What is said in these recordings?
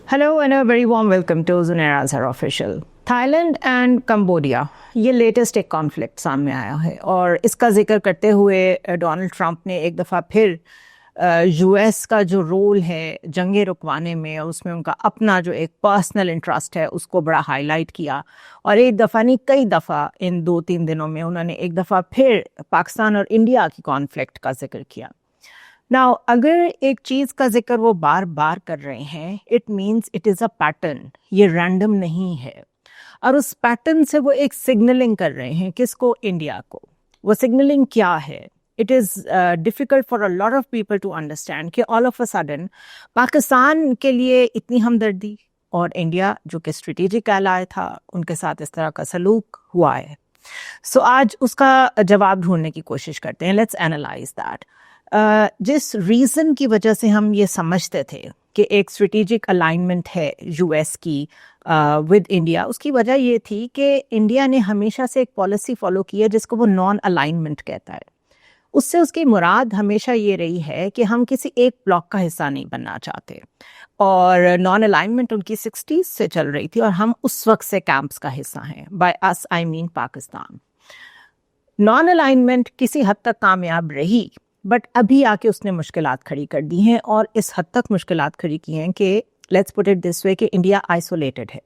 Hello and a very warm welcome to Zunaira Azhar Official. Thailand and Cambodia ये latest एक conflict सामने आया है और इसका जिक्र करते हुए डोनाल्ड ट्रंप ने एक दफ़ा फिर यूएस का जो रोल है जंगें रुकवाने में और उसमें उनका अपना जो एक पर्सनल इंटरेस्ट है उसको बड़ा हाईलाइट किया। और एक दफ़ा नहीं कई दफ़ा इन 2-3 दिनों में उन्होंने एक दफ़ा फिर पाकिस्तान और इंडिया की कॉन्फ्लिक्ट का जिक्र किया। नाउ अगर एक चीज़ का जिक्र वो बार बार कर रहे हैं it means it is a pattern, ये रैंडम नहीं है। और उस पैटर्न से वो एक सिग्नलिंग कर रहे हैं किसको, इंडिया को। वो सिग्नलिंग क्या है? It is difficult for a lot of people to understand कि all of a sudden Pakistan के लिए इतनी हमदर्दी और इंडिया जो कि स्ट्रेटेजिक एलाय था उनके साथ इस तरह का सलूक हुआ है। सो आज उसका जवाब ढूंढने की कोशिश करते हैं। Let's analyse that. जिस रीज़न की वजह से हम ये समझते थे कि एक स्ट्रेटेजिक अलाइनमेंट है यूएस की विद इंडिया, उसकी वजह ये थी कि इंडिया ने हमेशा से एक पॉलिसी फॉलो की है जिसको वो नॉन अलाइनमेंट कहता है। उससे उसकी मुराद हमेशा ये रही है कि हम किसी एक ब्लॉक का हिस्सा नहीं बनना चाहते। और नॉन अलाइनमेंट उनकी 60s से चल रही थी और हम उस वक्त से कैंप्स का हिस्सा हैं। By us I mean Pakistan. Non alignment किसी हद तक कामयाब रही बट अभी आके उसने मुश्किलात खड़ी कर दी हैं और इस हद तक मुश्किलात खड़ी की हैं कि let's put it this way कि इंडिया आइसोलेटेड है।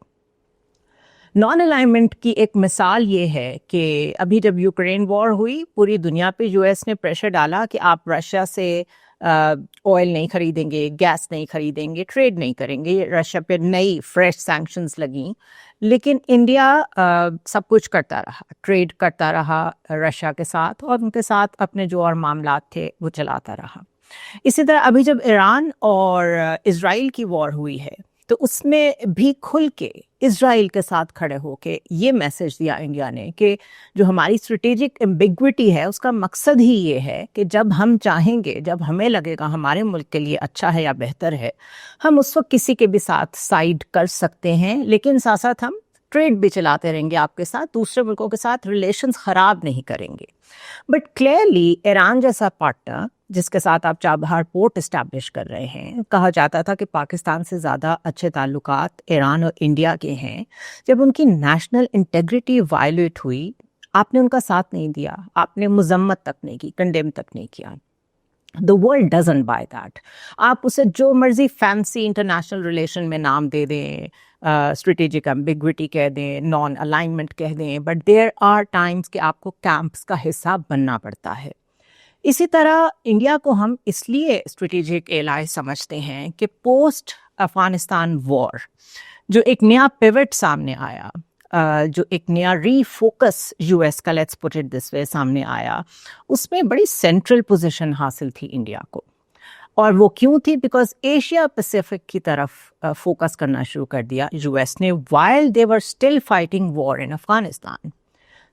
नॉन अलाइनमेंट की एक मिसाल ये है कि अभी जब यूक्रेन वॉर हुई पूरी दुनिया पे यूएस ने प्रेशर डाला कि आप रशिया से ऑयल नहीं खरीदेंगे, गैस नहीं खरीदेंगे, ट्रेड नहीं करेंगे। रशिया पे नई फ्रेश सैंक्शंस लगी लेकिन इंडिया सब कुछ करता रहा, ट्रेड करता रहा रशिया के साथ और उनके साथ अपने जो और मामलात थे वो चलाता रहा। इसी तरह अभी जब ईरान और इजराइल की वॉर हुई है तो उसमें भी खुल के इजराइल के साथ खड़े होके ये मैसेज दिया इंडिया ने कि जो हमारी स्ट्रेटेजिक एम्बिग्विटी है उसका मकसद ही ये है कि जब हम चाहेंगे, जब हमें लगेगा हमारे मुल्क के लिए अच्छा है या बेहतर है, हम उस वक्त किसी के भी साथ साइड कर सकते हैं, लेकिन साथ साथ हम ट्रेड भी चलाते रहेंगे आपके साथ, दूसरे मुल्कों के साथ रिलेशंस ख़राब नहीं करेंगे। बट क्लियरली ईरान जैसा पार्टनर जिसके साथ आप चाबहार पोर्ट इस्टेब्लिश कर रहे हैं, कहा जाता था कि पाकिस्तान से ज़्यादा अच्छे ताल्लुकात ईरान और इंडिया के हैं, जब उनकी नेशनल इंटेग्रिटी वायलेट हुई आपने उनका साथ नहीं दिया, आपने मजम्मत तक नहीं की, कंडेम तक नहीं किया। The world doesn't buy that. आप उसे जो मर्जी फैंसी इंटरनेशनल रिलेशन में नाम दे दें, स्ट्रेटेजिक एम्बिग्विटी कह दें, नॉन अलाइनमेंट कह दें, बट देयर आर टाइम्स कि आपको कैंप्स का हिस्सा बनना पड़ता है। इसी तरह इंडिया को हम इसलिए स्ट्रेटेजिक एलाय समझते हैं कि पोस्ट अफगानिस्तान वॉर जो एक नया पिवट सामने आया, जो एक नया रीफोकस यूएस का let's put it this way सामने आया, उसमें बड़ी सेंट्रल पोजीशन हासिल थी इंडिया को। और वो क्यों थी? बिकॉज एशिया पैसिफिक की तरफ फोकस करना शुरू कर दिया यूएस ने while they were still fighting war in Afghanistan.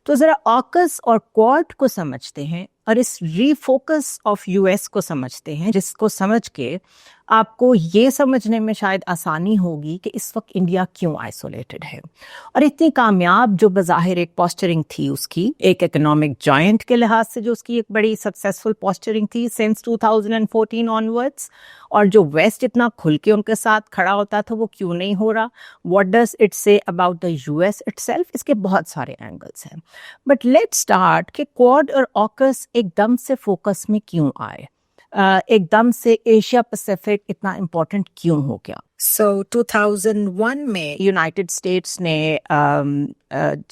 तो ज़रा ऑकस और क्वाड को समझते हैं और इस रीफोकस ऑफ यूएस को समझते हैं, जिसको समझ के आपको ये समझने में शायद आसानी होगी कि इस वक्त इंडिया क्यों आइसोलेटेड है और इतनी कामयाब जो बज़ाहिर एक पोस्चरिंग थी उसकी, एक इकोनॉमिक जॉइंट के लिहाज से जो उसकी एक बड़ी सक्सेसफुल पोस्चरिंग थी सिंस 2014 ऑनवर्ड्स, और जो वेस्ट इतना खुल के उनके साथ खड़ा होता था वो क्यों नहीं हो रहा? What does it say about the US itself? इसके बहुत सारे एंगल्स हैं बट लेट्स स्टार्ट कि क्वाड और ऑकस एकदम से फोकस में क्यों आए, एकदम से एशिया पैसिफिक इतना इम्पोर्टेंट क्यों हो गया? सो 2001 में यूनाइटेड स्टेट्स ने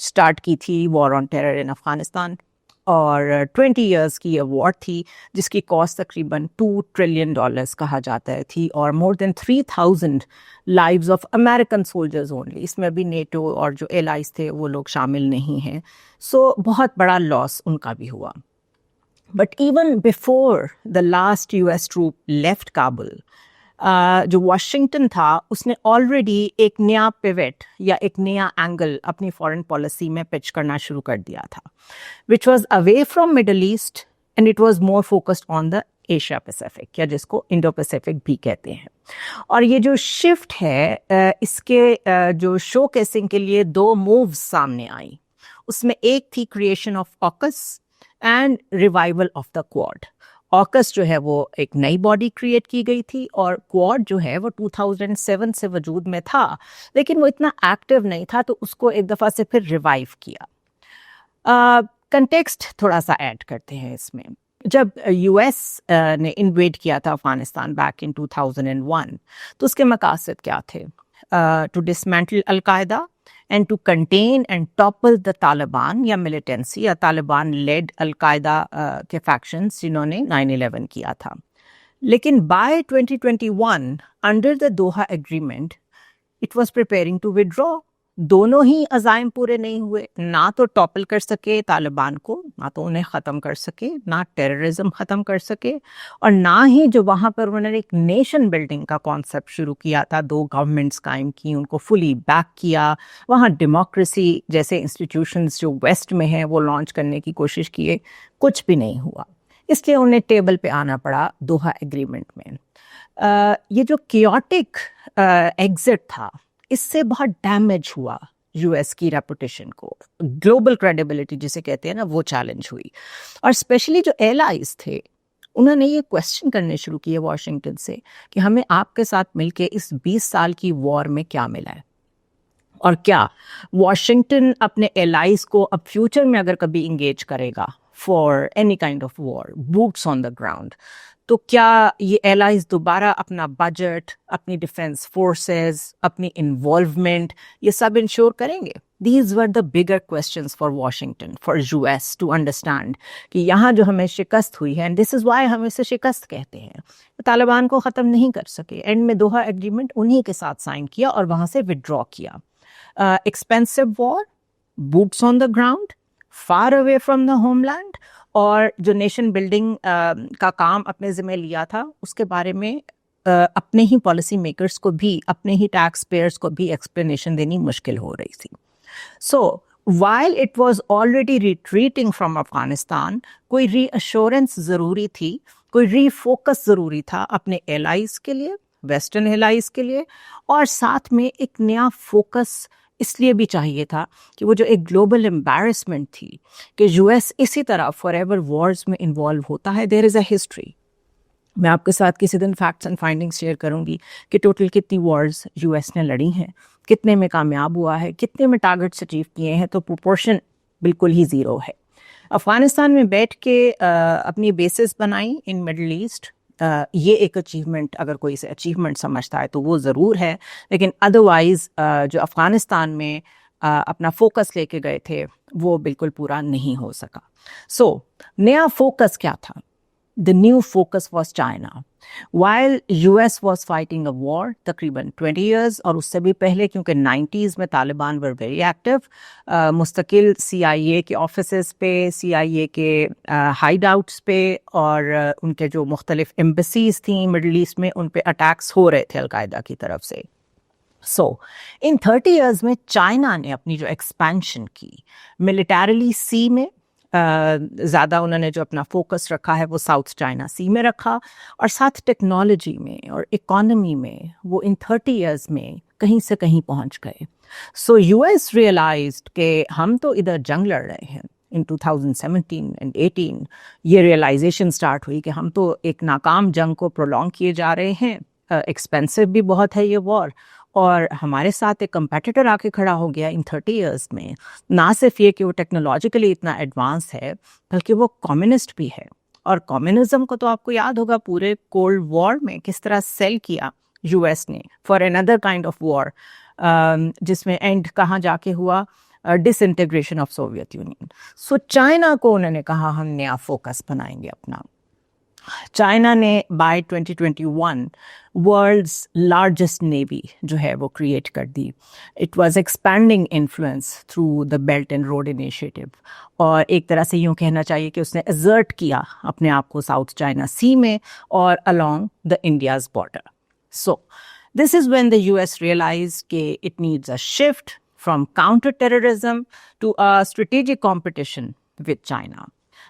स्टार्ट की थी वॉर ऑन टेरर इन अफगानिस्तान और 20 इयर्स की ये वॉर थी जिसकी कॉस्ट तकरीबन $2 ट्रिलियन कहा जाता है थी और more than 3000 lives of American soldiers only. इसमें भी नेटो और जो एलाइज थे वो लोग शामिल नहीं हैं। सो बहुत बड़ा लॉस उनका भी हुआ। But even before the last US troop left Kabul, जो वाशिंगटन था उसने ऑलरेडी एक नया पिवट या एक नया एंगल अपनी फॉरेन पॉलिसी में पिच करना शुरू कर दिया था, which was away from Middle East and it was more focused on the Asia Pacific या जिसको इंडो पैसिफिक भी कहते हैं। और ये जो शिफ्ट है इसके जो शो केसिंग के लिए 2 मूव्स सामने आई, उसमें एक थी creation of AUKUS and revival of the quad. AUKUS जो है वो एक नई बॉडी क्रिएट की गई थी और क्वाड जो है वो 2007 से वजूद में था, लेकिन वो इतना एक्टिव नहीं था, तो उसको एक दफ़ा से फिर रिवाइव किया। कंटेक्स्ट थोड़ा सा ऐड करते हैं इसमें। जब यूएस ने इन्वेड किया था अफगानिस्तान बैक इन 2001, तो उसके मकासद क्या थे? To dismantle al Qaeda and to contain and topple the Taliban या militancy या तालिबान led अलकायदा के factions जिन्होंने 9/11 किया था। लेकिन by 2021 under the Doha agreement it was preparing to withdraw। दोनों ही अज़ाइम पूरे नहीं हुए, ना तो टॉपल कर सके तालिबान को, ना तो उन्हें ख़त्म कर सके, ना टेररिज्म ख़त्म कर सके, और ना ही जो वहाँ पर उन्होंने एक नेशन बिल्डिंग का कॉन्सेप्ट शुरू किया था, 2 गवर्नमेंट्स कायम की, उनको फुली बैक किया, वहाँ डेमोक्रेसी जैसे इंस्टीट्यूशंस जो वेस्ट में हैं वो लॉन्च करने की कोशिश किए, कुछ भी नहीं हुआ। इसलिए उन्हें टेबल पे आना पड़ा दोहा एग्रीमेंट में। ये जो कियोटिक एग्जिट था, इससे बहुत डैमेज हुआ यूएस की रेपुटेशन को, ग्लोबल क्रेडिबिलिटी जिसे कहते हैं ना, वो चैलेंज हुई। और स्पेशली जो एलाइज थे उन्होंने ये क्वेश्चन करने शुरू किए वॉशिंगटन से कि हमें आपके साथ मिलके इस 20 साल की वॉर में क्या मिला है, और क्या वॉशिंगटन अपने एलाइज को अब फ्यूचर में अगर कभी इंगेज करेगा for any kind of war, boots on the ground, तो क्या ये एलाइज दोबारा अपना बजट, अपनी डिफेंस फोर्सेस, अपनी इन्वॉल्वमेंट, ये सब इंश्योर करेंगे? These were the bigger questions for Washington, for US to understand कि यहाँ जो हमें शिकस्त हुई है, and this is why हम इसे शिकस्त कहते हैं, तालिबान को ख़त्म नहीं कर सके। एंड में दोहा एग्रीमेंट उन्हीं के साथ साइन किया और वहाँ से विड्रॉ किया। Expensive war, boots on the ground, far away from the homeland, और जो नेशन बिल्डिंग का काम अपने ज़िम्मे लिया था, उसके बारे में अपने ही पॉलिसी मेकर्स को भी, अपने ही टैक्स पेयर्स को भी एक्सप्लेनेशन देनी मुश्किल हो रही थी। So, while it was already retreating from Afghanistan, कोई रीअश्योरेंस ज़रूरी थी, कोई रीफोकस ज़रूरी था अपने एलाइज के लिए, वेस्टर्न एलाइज के लिए, और साथ में एक नया फोकस इसलिए भी चाहिए था कि वो जो एक ग्लोबल एम्बैरसमेंट थी कि यूएस इसी तरह फॉरएवर वॉर्स में इन्वॉल्व होता है। There is a history. मैं आपके साथ किसी दिन फैक्ट्स एंड फाइंडिंग्स शेयर करूंगी कि टोटल कितनी वॉर्स यूएस ने लड़ी हैं, कितने में कामयाब हुआ है, कितने में टारगेट्स अचीव किए हैं, तो प्रोपोर्शन बिल्कुल ही ज़ीरो है। अफ़गानिस्तान में बैठ के अपनी बेसिस बनाई इन मिडल ईस्ट, ये एक अचीवमेंट, अगर कोई इसे अचीवमेंट समझता है तो वो ज़रूर है, लेकिन अदरवाइज़ जो अफ़गानिस्तान में अपना फोकस लेके गए थे वो बिल्कुल पूरा नहीं हो सका। सो नया फोकस क्या था? The new focus was China. While US was fighting a war तकरीबन 20 years, और उससे भी पहले, क्योंकि 90s में तालिबान were very active, मुस्तकिल CIA के ऑफिसेस पे, CIA के हाइडआउट्स पे, और उनके जो मुख्तलिफ एम्बेसीज थी मिडल ईस्ट में, उन पे अटैक्स हो रहे थे अलकायदा की तरफ से। सो इन 30 years में चाइना ने अपनी जो एक्सपेंशन की मिलिटरीली सी में, ज़्यादा उन्होंने जो अपना फोकस रखा है वो साउथ चाइना सी में रखा, और साथ टेक्नोलॉजी में और इकोनॉमी में वो इन 30 years में कहीं से कहीं पहुंच गए। सो यूएस रियलाइज्ड कि हम तो इधर जंग लड़ रहे हैं। इन 2017 एंड 18 ये रियलाइजेशन स्टार्ट हुई कि हम तो एक नाकाम जंग को प्रोलॉन्ग किए जा रहे हैं, एक्सपेंसिव भी बहुत है ये वॉर, और हमारे साथ एक कंपेटिटर आके खड़ा हो गया इन 30 years में। ना सिर्फ ये कि वो टेक्नोलॉजिकली इतना एडवांस है, बल्कि वो कम्युनिस्ट भी है। और कम्युनिज्म को तो आपको याद होगा पूरे कोल्ड वॉर में किस तरह सेल किया यूएस ने for another kind of war, जिसमें एंड कहाँ जाके हुआ? Disintegration of Soviet union. So China को उन्होंने कहा हम नया फोकस बनाएंगे अपना। चाइना ने बाय 2021 वर्ल्ड्स लार्जेस्ट नेवी जो है वो क्रिएट कर दी। It was expanding influence through the belt and road initiative, और एक तरह से यूँ कहना चाहिए कि उसने एजर्ट किया अपने आप को साउथ चाइना सी में और along the India's border. So this is when the US realised कि it needs a shift from counter terrorism to a strategic competition with China.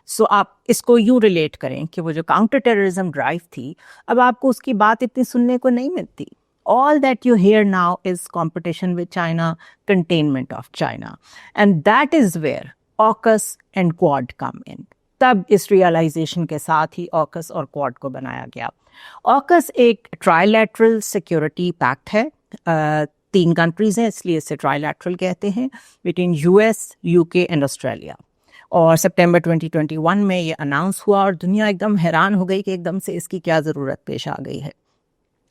सो आप इसको यूँ रिलेट करें कि वो जो काउंटर टेररिज्म ड्राइव थी, अब आपको उसकी बात इतनी सुनने को नहीं मिलती। All that you hear now is competition with China, containment of China. And that is where AUKUS and Quad come in. تب اس ریئلائزیشن کے ساتھ ہی آکس اور کوڈ کو بنایا گیا. آکس ایک ٹرائی لیٹرل سیکورٹی پیکٹ ہے. 3 کنٹریز ہیں اس لیے اسے ٹرائی لیٹرل کہتے ہیں, between US, UK and Australia. اور سپٹمبر 2021 میں یہ اناؤنس ہوا اور دنیا ایک دم حیران ہو گئی کہ ایک دم سے اس کی کیا ضرورت پیش آ گئی ہے.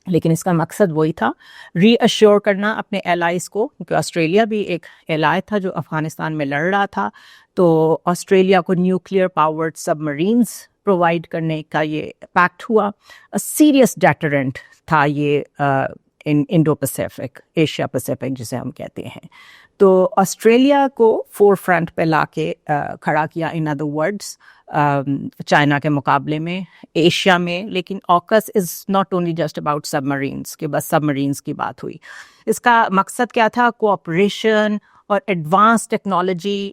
لیکن اس کا مقصد وہی تھا, ری ایشور کرنا اپنے الائز کو, کیونکہ آسٹریلیا بھی ایک الائے تھا جو افغانستان میں لڑ رہا تھا. تو آسٹریلیا کو نیوکلیئر پاورڈ سب مرینز پرووائڈ کرنے کا یہ پیکٹ ہوا. سیریس ڈیٹرنٹ تھا یہ انڈو پیسیفک, ایشیا پیسیفک جسے ہم کہتے ہیں. تو آسٹریلیا کو فور فرنٹ پہ لا کے کھڑا کیا, ان ادر ورڈس چائنا کے مقابلے میں ایشیا میں. لیکن AUKUS is not only just about submarines, کہ بس سب مرینس کی بات ہوئی. اس کا مقصد کیا تھا؟ کوآپریشن اور ایڈوانس ٹیکنالوجی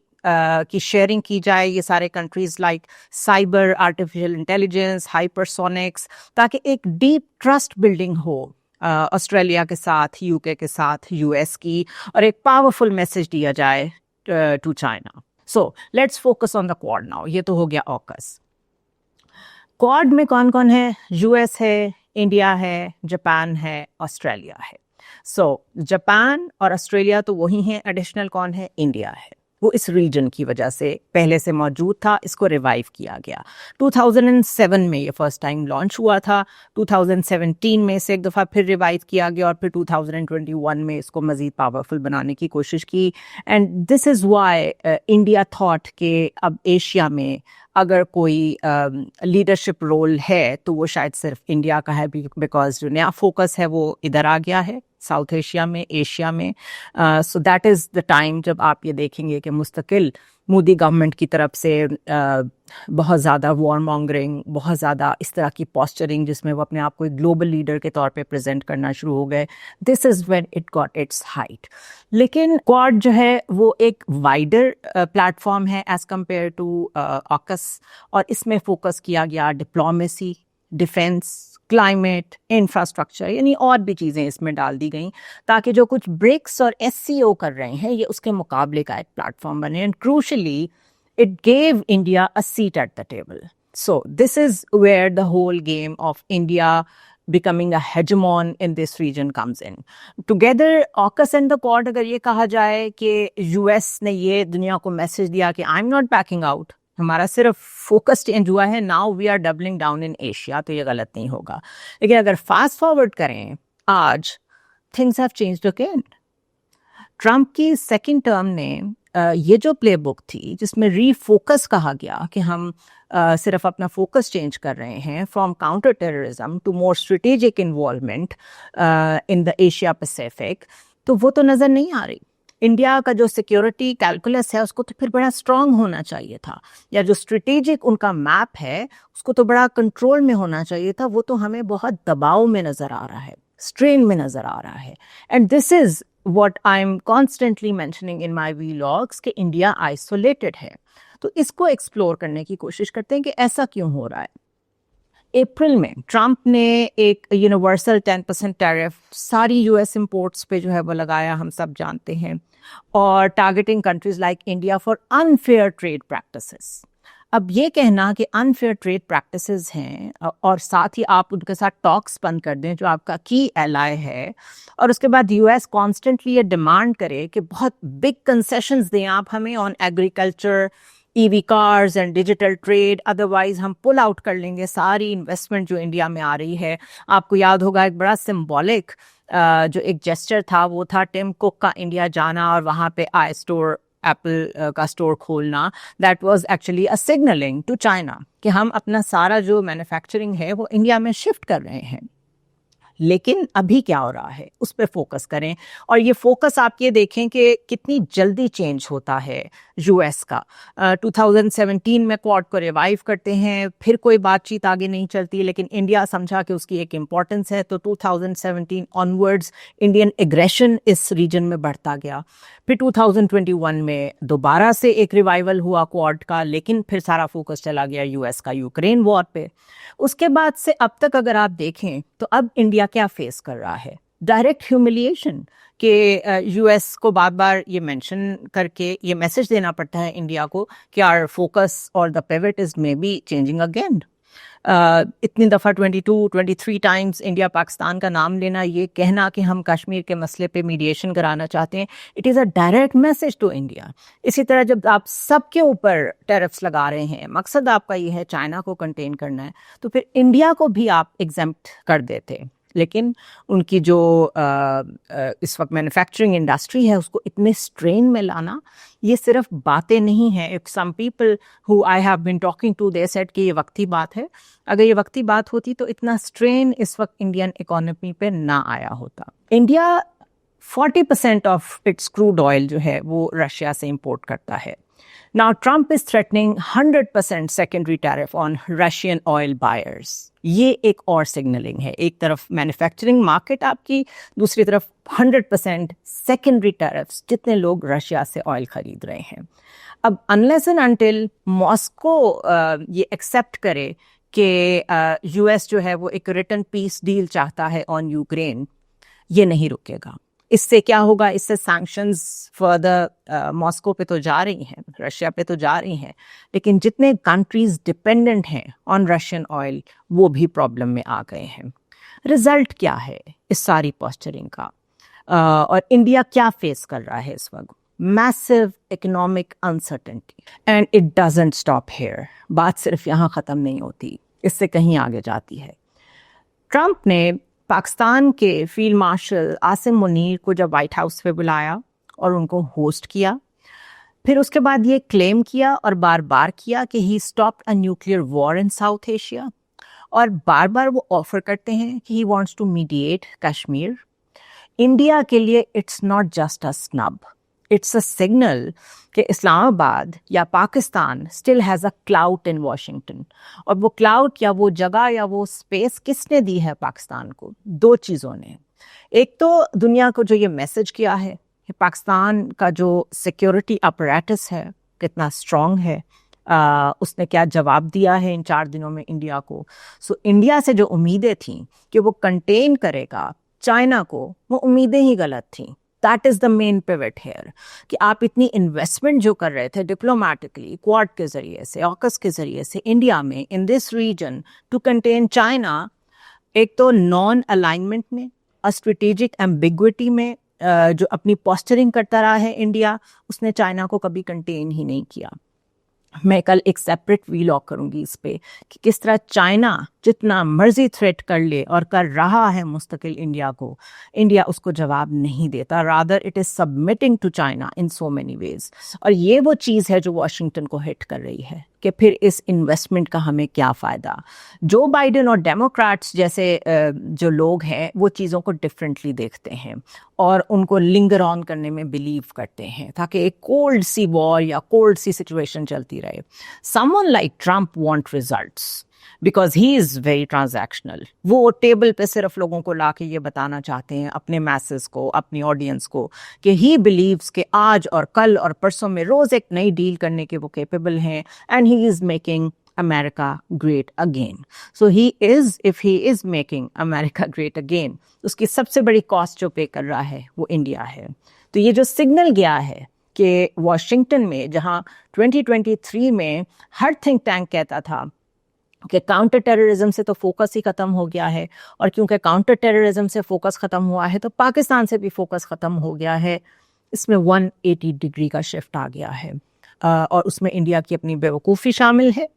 کی شیئرنگ کی جائے. یہ سارے countries like cyber, artificial intelligence, hypersonics, تاکہ ایک ڈیپ ٹرسٹ بلڈنگ ہو آسٹریلیا کے ساتھ, UK کے ساتھ, US کی, اور ایک پاورفل میسج دیا جائے to China. So let's focus on the code now. یہ تو ہو گیا آکس. کوڈ میں کون کون ہے؟ US ہے, انڈیا ہے, جاپان ہے, آسٹریلیا ہے. سو جاپان اور آسٹریلیا تو وہی ہیں, ایڈیشنل کون ہے؟ انڈیا ہے. وہ اس ریجن کی وجہ سے پہلے سے موجود تھا, اس کو ریوائیو کیا گیا. 2007 میں یہ فرسٹ ٹائم لانچ ہوا تھا. 2017 میں اسے ایک دفعہ پھر ریوائیو کیا گیا, اور پھر 2021 میں اس کو مزید پاورفل بنانے کی کوشش کی. And this is Y India thought کہ اب ایشیا میں اگر کوئی لیڈرشپ رول ہے تو وہ شاید صرف انڈیا کا ہے, بیکاز جو نیا فوکس ہے وہ ادھر آ گیا ہے, ساؤتھ ایشیا میں, ایشیا میں. So that is the time جب آپ یہ دیکھیں گے کہ مستقل مودی گورنمنٹ کی طرف سے بہت زیادہ وار مانگرنگ, بہت زیادہ اس طرح کی پوسچرنگ جس میں وہ اپنے آپ کو ایک گلوبل لیڈر کے طور پہ پریزنٹ کرنا شروع ہو گئے. This is when it got its height. لیکن کوڈ جو ہے وہ ایک وائڈر پلیٹ فارم ہے ایز کمپیئر ٹو آکس, اور اس میں فوکس کیا گیا ڈپلومیسی, ڈیفینس, کلائمیٹ, انفراسٹرکچر, یعنی اور بھی چیزیں اس میں ڈال دی گئیں تاکہ جو کچھ برکس اور SCO کر رہے ہیں یہ اس کے مقابلے کا ایک پلیٹ فارم بنے. And crucially it gave India a seat at the table. So this is where the whole game of India becoming a hegemon in this region comes in. Together, AUKUS and the Quad, اگر یہ کہا جائے کہ US نے یہ دنیا کو message دیا کہ I'm not backing out, ہمارا صرف فوکس چینج ہوا ہے, now we are doubling down in Asia, تو یہ غلط نہیں ہوگا. لیکن اگر فاسٹ فارورڈ کریں آج, things have changed again. Trump کی سیکنڈ ٹرم نے یہ جو پلے بک تھی جس میں ری فوکس کہا گیا کہ ہم صرف اپنا فوکس چینج کر رہے ہیں from counter terrorism to more strategic involvement in the Asia Pacific, تو وہ تو نظر نہیں آ رہی. انڈیا کا جو سیکیورٹی کیلکولس ہے اس کو تو پھر بڑا اسٹرانگ ہونا چاہیے تھا, یا جو اسٹریٹجک ان کا میپ ہے اس کو تو بڑا کنٹرول میں ہونا چاہیے تھا. وہ تو ہمیں بہت دباؤ میں نظر آ رہا ہے, اسٹرین میں نظر آ رہا ہے. And this is what I'm constantly mentioning in my vlogs کہ انڈیا isolated ہے. تو اس کو ایکسپلور کرنے کی کوشش کرتے ہیں کہ ایسا کیوں ہو رہا ہے. اپریل میں ٹرمپ نے ایک یونیورسل 10% ٹیرف ساری US امپورٹس پہ جو ہے وہ لگایا, ہم سب جانتے ہیں, اور targeting countries like India for unfair trade practices. اب یہ کہنا کہ انفیئر ٹریڈ پریکٹسز ہیں اور ساتھ ہی آپ ان کے ساتھ ٹاکس بند کر دیں جو آپ کا کی ایلائی ہے, اور اس کے بعد US کانسٹنٹلی یہ ڈیمانڈ کرے کہ بہت بگ کنسیشنز دیں آپ ہمیں on agriculture, EV cars and digital trade, otherwise ہم پل آؤٹ کر لیں گے ساری انویسٹمنٹ جو انڈیا میں آ رہی ہے. آپ کو یاد ہوگا ایک بڑا سمبولک جو ایک جیسچر تھا وہ تھا ٹم کوک کا انڈیا جانا اور وہاں پہ iStore ایپل کا اسٹور کھولنا. That was actually a signalling to China کہ ہم اپنا سارا جو مینوفیکچرنگ ہے وہ انڈیا میں شفٹ کر رہے ہیں. لیکن ابھی کیا ہو رہا ہے اس پہ فوکس کریں, اور یہ فوکس آپ یہ دیکھیں کہ کتنی جلدی چینج ہوتا ہے US کا. 2017 میں کوڈ کو ریوائیو کرتے ہیں, پھر کوئی بات چیت آگے نہیں چلتی, لیکن انڈیا سمجھا کہ اس کی ایک امپورٹنس ہے, تو 2017 آنورڈز انڈین ایگریشن اس ریجن میں بڑھتا گیا. پھر 2021 میں دوبارہ سے ایک ریوائیول ہوا کوڈ کا, لیکن پھر سارا فوکس چلا گیا US کا یوکرین وار پہ. اس کے بعد سے اب تک اگر آپ دیکھیں تو اب انڈیا کیا فیس کر رہا ہے, डायरेक्ट ह्यूमिलिएशन कि यूएस को बार बार ये मेंशन करके ये मैसेज देना पड़ता है इंडिया को कि आवर फोकस और the pivot is may be changing again. इतनी दफ़ा 23 टाइम्स इंडिया पाकिस्तान का नाम लेना, ये कहना कि हम कश्मीर के मसले पे मीडिएशन कराना चाहते हैं, it is a direct message to India. इसी तरह जब आप सबके ऊपर टैरिफ्स लगा रहे हैं, मकसद आपका ये है चाइना को कंटेन करना है, तो फिर इंडिया को भी आप एग्जेम्प्ट कर देते. लेकिन उनकी जो इस वक्त मैन्युफैक्चरिंग इंडस्ट्री है उसको इतने स्ट्रेन में लाना, ये सिर्फ बातें नहीं हैं. Some people who I have been talking to, they said कि ये वक्ती बात है. अगर ये वक्ती बात होती तो इतना स्ट्रेन इस वक्त इंडियन इकोनॉमी पे ना आया होता. India 40% of its crude oil जो है वो रशिया से इंपोर्ट करता है. Now Trump is threatening 100% secondary tariff on Russian oil buyers. ये एक और सिग्नलिंग है. एक तरफ मैन्युफैक्चरिंग मार्केट आपकी, दूसरी तरफ 100% सेकेंडरी टैरिफ्स जितने लोग रशिया से ऑयल खरीद रहे हैं. अब अनलेस एंड अनटिल मॉस्को ये एक्सेप्ट करे कि यूएस जो है वो एक रिटर्न पीस डील चाहता है ऑन यूक्रेन, ये नहीं रुकेगा. इससे क्या होगा? इससे सैंक्शंस फर्दर मॉस्को पे तो जा रही हैं, रशिया पे तो जा रही हैं, लेकिन जितने कंट्रीज डिपेंडेंट हैं ऑन रशियन ऑयल वो भी प्रॉब्लम में आ गए हैं. रिजल्ट क्या है इस सारी पोस्चरिंग का? और इंडिया क्या फेस कर रहा है इस वक्त? Massive economic uncertainty, and it doesn't stop here. बात सिर्फ यहाँ ख़त्म नहीं होती, इससे कहीं आगे जाती है. ट्रंप ने पाकिस्तान के फील्ड मार्शल आसिम मुनीर को जब वाइट हाउस पे बुलाया और उनको होस्ट किया, फिर उसके बाद ये क्लेम किया और बार बार किया कि he stopped a nuclear war in South Asia, और बार बार वो ऑफर करते हैं कि he wants to mediate Kashmir. India के लिए it's not just a snub, it's a signal कि इस्लामाबाद या Pakistan still has a clout in Washington. और वो क्लाउट या वो जगह या वो स्पेस किसने दी है पाकिस्तान को? दो चीज़ों ने. एक तो दुनिया को जो ये मैसेज किया है कि पाकिस्तान का जो सिक्योरिटी अपरेटस है कितना स्ट्रॉन्ग है, उसने क्या जवाब दिया है इन 4 दिनों में इंडिया को. सो इंडिया से जो उम्मीदें थीं कि वो कंटेन करेगा चाइना को, वो उम्मीदें ही गलत थीं. That is the main pivot here कि आप इतनी इन्वेस्टमेंट जो कर रहे थे डिप्लोमेटिकली, क्वाड के ज़रिए से, ऑकस के ज़रिए से इंडिया में in this region to contain China, एक तो नॉन अलाइनमेंट में, स्ट्रेटेजिक एम्बिग्विटी में जो अपनी पोस्चरिंग करता रहा है इंडिया, उसने चाइना को कभी कंटेन ही नहीं किया. मैं कल एक सेपरेट वीलॉग करूंगी इस पे कि किस तरह चाइना जितना मर्जी थ्रेट कर ले और कर रहा है मुस्तकिल इंडिया को, इंडिया उसको जवाब नहीं देता, rather it is submitting to China in so many ways. और ये वो चीज़ है जो वॉशिंगटन को हिट कर रही है कि फिर इस इन्वेस्टमेंट का हमें क्या फ़ायदा. जो बाइडेन और डेमोक्रेट्स जैसे जो लोग हैं वो चीज़ों को डिफरेंटली देखते हैं और उनको लिंगर ऑन करने में बिलीव करते हैं ताकि एक कोल्ड सी वॉर या कोल्ड सी सिचुएशन चलती रहे. Someone like Trump want results because he is very transactional. वो टेबल पे सिर्फ लोगों को ला के ये बताना चाहते हैं, अपने मैसेज को, अपनी ऑडियंस को, कि ही बिलीव्स कि आज और कल और परसों में रोज़ एक नई डील करने के वो कैपेबल हैं, and he is making America great again. So if he is making America great again, उसकी सबसे बड़ी कॉस्ट जो पे कर रहा है वो इंडिया है. तो ये जो सिग्नल गया है कि वॉशिंगटन में, जहाँ 2023 में हर थिंक टैंक कहता था कि काउंटर टेररिज्म से तो फोकस ही ख़त्म हो गया है, और क्योंकि काउंटर टेररिज्म से फोकस ख़त्म हुआ है तो पाकिस्तान से भी फोकस ख़त्म हो गया है, इसमें 180 डिग्री का शिफ्ट आ गया है. और उसमें इंडिया की अपनी बेवकूफ़ी शामिल है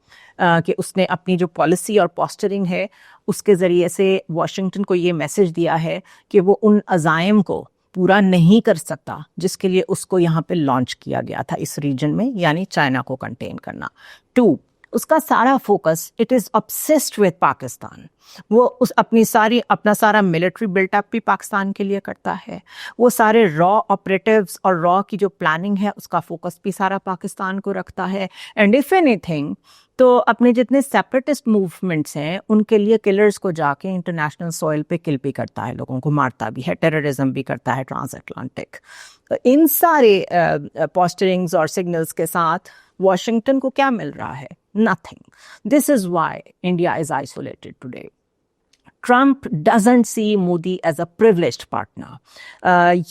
कि उसने अपनी जो पॉलिसी और पोस्चरिंग है उसके ज़रिए से वॉशिंगटन को ये मैसेज दिया है कि वो उन अज़ाइम को पूरा नहीं कर सकता जिसके लिए उसको यहाँ पे लॉन्च किया गया था इस रीजन में, यानी चाइना को कंटेन करना. 2, उसका सारा focus, it is obsessed with Pakistan. वो अपना सारा मिलिट्री बिल्टअप भी पाकिस्तान के लिए करता है. वो सारे रॉ ऑपरेटिव्स और रॉ की जो प्लानिंग है उसका फोकस भी सारा पाकिस्तान को रखता है. एंड इफ एनीथिंग तो अपने जितने सेपरेटिस्ट मूवमेंट्स हैं उनके लिए किलर्स को जाके इंटरनेशनल सॉइल पे किल भी करता है, लोगों को मारता भी है, टेररिज्म भी करता है ट्रांस अटलांटिक. इन सारे पोस्टरिंग्स और सिग्नल्स के साथ वॉशिंगटन को क्या मिल रहा है? Nothing. This is why India is isolated today. Trump doesn't see Modi as a privileged partner.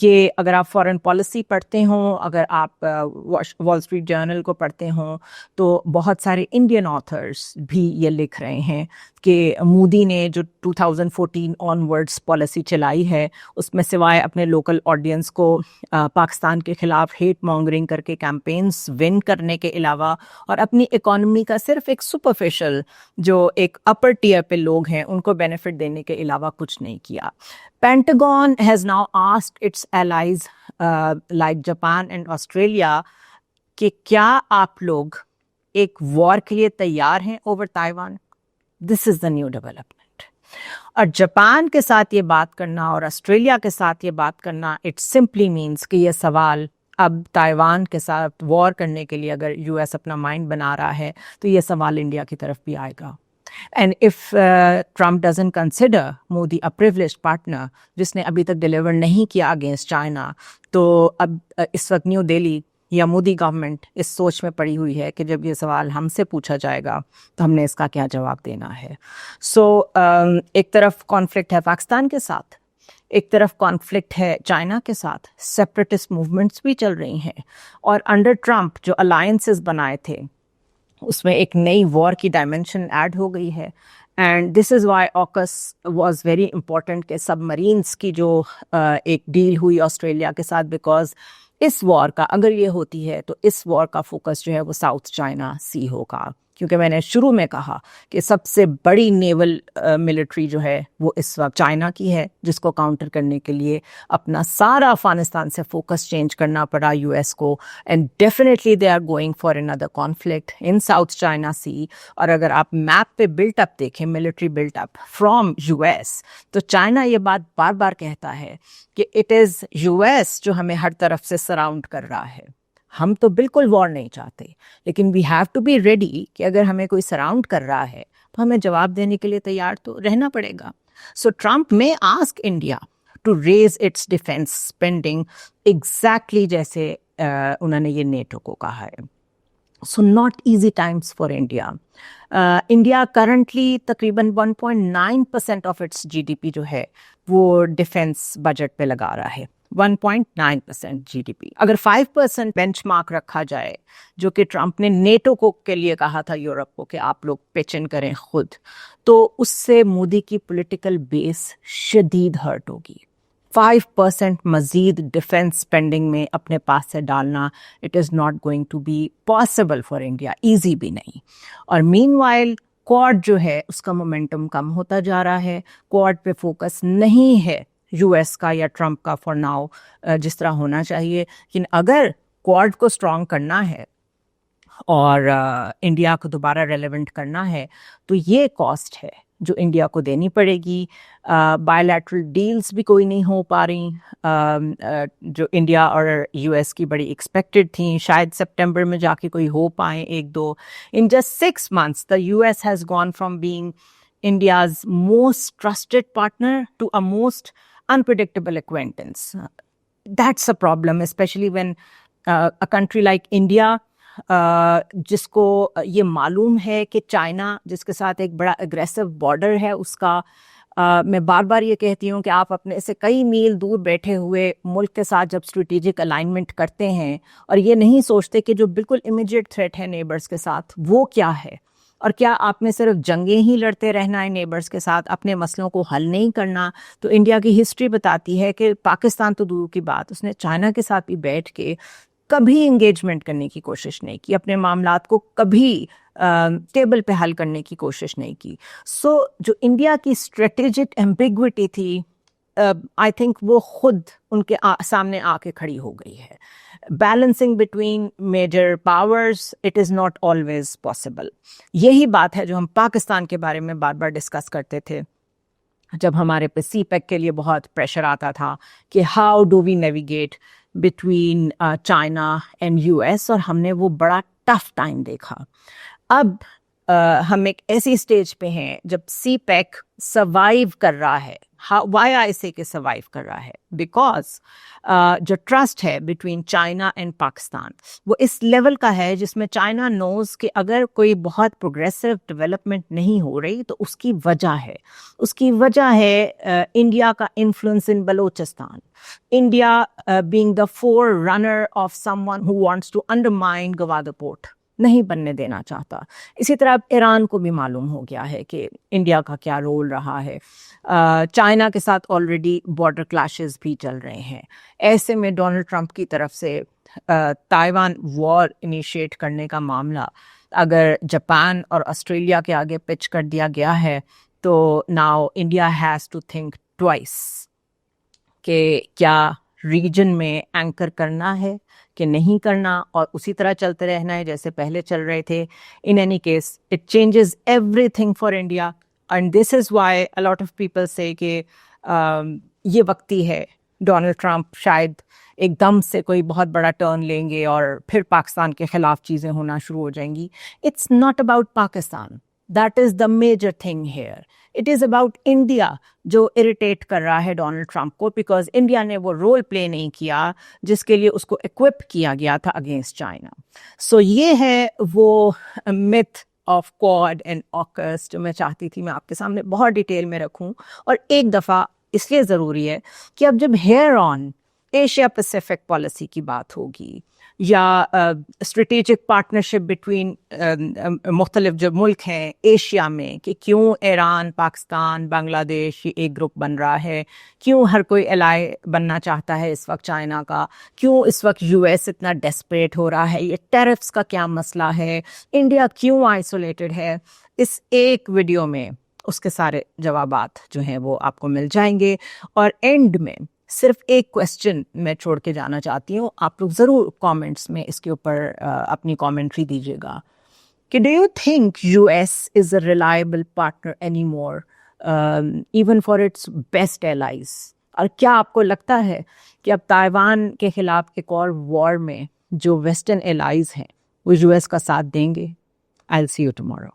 یہ اگر آپ فورن پالیسی پڑھتے ہوں, اگر آپ وال اسٹریٹ جرنل کو پڑھتے ہوں, تو بہت سارے انڈین آتھرس بھی یہ لکھ رہے ہیں کہ مودی نے جو 2014 آنورڈس پالیسی چلائی ہے, اس میں سوائے اپنے لوکل آڈینس کو پاکستان کے خلاف ہیٹ مانگرنگ کر کے کیمپینز ون کرنے کے علاوہ, اور اپنی اکانومی کا صرف ایک سپرفیشل جو ایک اپر ٹیئر پہ لوگ ہیں ان کو بینیفٹ دینے کے علاوہ کچھ نہیں کیا. Pentagon has now asked its allies like Japan and Australia کہ کیا آپ لوگ ایک وار کے لیے تیار ہیں over Taiwan. This is the new development. اور جاپان کے ساتھ یہ بات کرنا اور آسٹریلیا کے ساتھ یہ بات کرنا, اٹ سمپلی مینس کہ یہ سوال اب تائیوان کے ساتھ وار کرنے کے لیے اگر یو ایس اپنا مائنڈ بنا رہا ہے تو یہ سوال انڈیا کی طرف بھی آئے گا. And if Trump doesn't consider Modi a privileged partner, جس نے ابھی تک ڈیلیور نہیں کیا اگینسٹ چائنا, تو اب اس وقت نیو دہلی یا مودی گورنمنٹ اس سوچ میں پڑی ہوئی ہے کہ جب یہ سوال ہم سے پوچھا جائے گا تو ہم نے اس کا کیا جواب دینا ہے. سو ایک طرف کانفلکٹ ہے پاکستان کے ساتھ, ایک طرف کانفلکٹ ہے چائنا کے ساتھ, سیپریٹسٹ موومنٹس بھی چل رہی ہیں, اور انڈر ٹرمپ جو الائنسز بنائے تھے اس میں ایک نئی وار کی ڈائمنشن ایڈ ہو گئی ہے. And this is why AUKUS was very important کہ سب مرینس کی جو ایک ڈیل ہوئی آسٹریلیا کے ساتھ, بیکاز اس وار کا اگر یہ ہوتی ہے تو اس وار کا فوکس جو ہے وہ ساؤتھ چائنا سی ہوگا, کیونکہ میں نے شروع میں کہا کہ سب سے بڑی نیول ملٹری جو ہے وہ اس وقت چائنا کی ہے, جس کو کاؤنٹر کرنے کے لیے اپنا سارا افغانستان سے فوکس چینج کرنا پڑا یو ایس کو. And definitely they are going for another conflict in South China Sea. اور اگر آپ میپ پہ بلٹ اپ دیکھیں, military built up from U S, تو چائنا یہ بات بار بار کہتا ہے کہ اٹ از یو ایس جو ہمیں ہر طرف سے سراؤنڈ کر رہا ہے. ہم تو بالکل وار نہیں چاہتے, لیکن we have to be ready کہ اگر ہمیں کوئی سراؤنڈ کر رہا ہے تو ہمیں جواب دینے کے لیے تیار تو رہنا پڑے گا. سو ٹرمپ میں ask India to raise its defence spending exactly جیسے انہوں نے یہ نیٹو کو کہا ہے. So not easy times for India. India currently تقریباً 1.9% of its G D P جو ہے وہ ڈیفینس بجٹ پہ لگا رہا ہے. 1.9% جی ڈی پی. اگر 5% بینچ مارک رکھا جائے جو کہ ٹرمپ نے نیٹو کو کے لیے کہا تھا یورپ کو کہ آپ لوگ پچ ان کریں خود, تو اس سے مودی کی پولیٹیکل بیس شدید ہرٹ ہوگی. 5% مزید ڈیفینس اسپینڈنگ میں اپنے پاس سے ڈالنا, it is not going to be possible for India, easy بھی نہیں. اور مین وائل کوڈ جو ہے اس کا مومنٹم کم ہوتا جا رہا ہے. کوڈ پہ فوکس نہیں ہے یو ایس کا یا ٹرمپ کا فار ناؤ جس طرح ہونا چاہیے. لیکن اگر کوڈ کو اسٹرانگ کرنا ہے اور انڈیا کو دوبارہ ریلیونٹ کرنا ہے تو یہ کاسٹ ہے جو انڈیا کو دینی پڑے گی. بائی لیٹرل ڈیلز بھی کوئی نہیں ہو پا رہی جو انڈیا اور یو ایس کی بڑی ایکسپیکٹڈ تھیں, شاید سپٹمبر میں جا کے کوئی ہو پائیں ایک دو. In just 6 months the US has gone from being India's most trusted partner to a most unpredictable acquaintance. That's a problem, especially when a country like India جس کو یہ معلوم ہے کہ چائنا جس کے ساتھ ایک بڑا اگریسو بارڈر ہے اس کا, میں بار بار یہ کہتی ہوں کہ آپ اپنے سے کئی میل دور بیٹھے ہوئے ملک کے ساتھ جب اسٹریٹجک الائنمنٹ کرتے ہیں اور یہ نہیں سوچتے کہ جو بالکل امیڈیٹ تھریٹ ہے نیبرز کے ساتھ وہ کیا ہے, اور کیا آپ نے صرف جنگیں ہی لڑتے رہنا ہے نیبرز کے ساتھ, اپنے مسئلوں کو حل نہیں کرنا. تو انڈیا کی ہسٹری بتاتی ہے کہ پاکستان تو دور کی بات, اس نے چائنا کے ساتھ بھی بیٹھ کے کبھی انگیجمنٹ کرنے کی کوشش نہیں کی, اپنے معاملات کو کبھی ٹیبل پہ حل کرنے کی کوشش نہیں کی. سو جو انڈیا کی اسٹریٹجک ایمبیگوٹی تھی آئی تھنک وہ خود ان کے سامنے آ کے کھڑی ہو گئی ہے. Balancing between major powers it is not always possible. یہی بات ہے جو ہم پاکستان کے بارے میں بار بار ڈسکس کرتے تھے جب ہمارے پہ سی پیک کے لیے بہت پریشر آتا تھا کہ how do we navigate between China and U S, اور ہم نے وہ بڑا ٹف ٹائم دیکھا. اب ہم ایک ایسی اسٹیج پہ ہیں جب سی پیک سروائیو کر رہا ہے وائی آئی سے کہ سروائیو کر رہا ہے بیکاز جو ٹرسٹ ہے بٹوین چائنا اینڈ پاکستان وہ اس لیول کا ہے جس میں چائنا نوز کہ اگر کوئی بہت پروگریسو ڈیولپمنٹ نہیں ہو رہی تو اس کی وجہ ہے انڈیا کا influence in Balochistan, India being the forerunner of someone who wants to undermine Gwadar port نہیں بننے دینا چاہتا. اسی طرح اب ایران کو بھی معلوم ہو گیا ہے کہ انڈیا کا کیا رول رہا ہے. چائنا کے ساتھ آلریڈی بارڈر کلیشز بھی چل رہے ہیں. ایسے میں ڈونلڈ ٹرمپ کی طرف سے تائیوان وار انیشیٹ کرنے کا معاملہ اگر جاپان اور آسٹریلیا کے آگے پچ کر دیا گیا ہے تو now India has to think twice کہ کیا ریجن میں اینکر کرنا ہے کہ نہیں کرنا, اور اسی طرح چلتے رہنا ہے جیسے پہلے چل رہے تھے. In any case it changes every thing for India, and this is Y a lot of people سے کہ یہ وقتی ہے. ڈونلڈ ٹرمپ شاید ایک دم سے کوئی بہت بڑا ٹرن لیں گے اور پھر پاکستان کے خلاف چیزیں ہونا شروع ہو جائیں گی. It's not about Pakistan, that is the major thing here. It is about India جو اریٹیٹ کر رہا ہے ڈونلڈ ٹرمپ کو, بیکاز انڈیا نے وہ رول پلے نہیں کیا جس کے لیے اس کو ایکوپ کیا گیا تھا اگینسٹ چائنا. سو یہ ہے وہ myth آف کوڈ اینڈ آکس جو میں چاہتی تھی میں آپ کے سامنے بہت ڈیٹیل میں رکھوں. اور ایک دفعہ اس لیے ضروری ہے کہ اب جب ہیئر آن ایشیا پیسیفک پالیسی کی بات ہوگی یا اسٹریٹیجک پارٹنرشپ بٹوین مختلف جو ملک ہیں ایشیا میں کہ کیوں ایران, پاکستان, بنگلہ دیش یہ ایک گروپ بن رہا ہے, کیوں ہر کوئی الائے بننا چاہتا ہے اس وقت چائنا کا, کیوں اس وقت یو ایس اتنا ڈیسپریٹ ہو رہا ہے, یہ ٹیرفس کا کیا مسئلہ ہے, انڈیا کیوں آئسولیٹڈ ہے, اس ایک ویڈیو میں اس کے سارے جوابات جو ہیں وہ آپ کو مل جائیں گے. اور اینڈ میں صرف ایک کویسچن میں چھوڑ کے جانا چاہتی ہوں, آپ لوگ ضرور کامنٹس میں اس کے اوپر اپنی کامنٹری دیجیے گا کہ do you think U S is a reliable partner any more even for its best allies, اور کیا آپ کو لگتا ہے کہ اب تائیوان کے خلاف ایک اور وار میں جو ویسٹرن ایلائز ہیں وہ یو ایس کا ساتھ دیں گے؟ آئی ول سی یو ٹمارو.